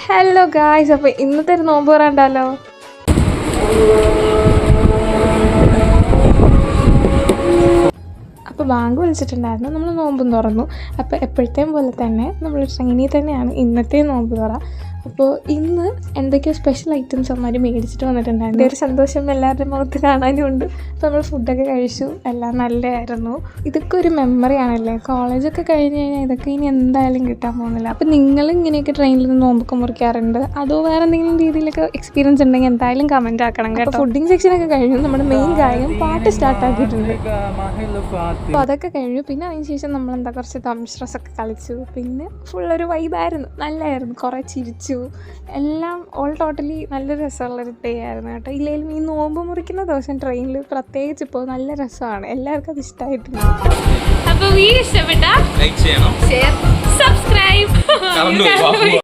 Hello guys, അപ്പോൾ ഇന്നത്തെ ഒരു നോമ്പ് പറയണ്ടല്ലോ. അപ്പോൾ ബാങ്ക് വിളിച്ചിട്ടുണ്ടായിരുന്നു, നമ്മൾ നോമ്പും തുറന്നു. അപ്പോൾ എപ്പോഴത്തെയും പോലെ തന്നെ നമ്മൾ ട്രെയിനിൽ തന്നെയാണ് ഇന്നത്തെ നോമ്പ് തുറ. അപ്പോൾ ഇന്ന് എന്തൊക്കെയോ സ്പെഷ്യൽ ഐറ്റംസ് അമ്മമാർ മേടിച്ചിട്ട് വന്നിട്ടുണ്ടായിരുന്നു. ഒരു സന്തോഷം എല്ലാവരുടെയും മുഖത്ത് കാണാനും ഉണ്ട്. അപ്പോൾ നമ്മൾ ഫുഡൊക്കെ കഴിച്ചു, എല്ലാം നല്ലതായിരുന്നു. ഇതൊക്കെ ഒരു മെമ്മറി ആണല്ലേ. കോളേജൊക്കെ കഴിഞ്ഞ് കഴിഞ്ഞാൽ ഇതൊക്കെ ഇനി എന്തായാലും കിട്ടാൻ പോകുന്നില്ല. അപ്പോൾ നിങ്ങൾ ഇങ്ങനെയൊക്കെ ട്രെയിനിൽ നിന്ന് നോമ്പൊക്കെ മുറിക്കാറുണ്ട്, അതോ വേറെ എന്തെങ്കിലും രീതിയിലൊക്കെ എക്സ്പീരിയൻസ് ഉണ്ടെങ്കിൽ എന്തായാലും കമൻറ്റ് ആക്കണം കേട്ടോ. ഫുഡിങ് സെക്ഷനൊക്കെ കഴിഞ്ഞു, നമ്മുടെ മെയിൻ കാര്യം പാട്ട് സ്റ്റാർട്ടാക്കിയിട്ടുണ്ട്. അപ്പോൾ അതൊക്കെ കഴിഞ്ഞു. പിന്നെ അതിന് ശേഷം നമ്മളെന്താ കുറച്ച് തംശ്രസൊക്കെ കളിച്ചു. പിന്നെ ഫുള്ളൊരു വൈബായിരുന്നു, നല്ലതായിരുന്നു. കുറേ ചിരിച്ചു, എല്ലാം ഓൾ ടോട്ടലി നല്ല രസമുള്ളൊരു ഡേ ആയിരുന്നു കേട്ടോ. ഇല്ലെങ്കിലും ഈ നോമ്പ് മുറിക്കുന്ന ദിവസം ട്രെയിനിൽ പ്രത്യേകിച്ച് ഇപ്പോൾ നല്ല രസമാണ്, എല്ലാവർക്കും അത് ഇഷ്ടമായിട്ടുണ്ട്. അപ്പോൾ വീഡിയോ ഇഷ്ടപ്പെട്ടാൽ ലൈക്ക് ചെയ്യണം, ഷെയർ, സബ്സ്ക്രൈബ്.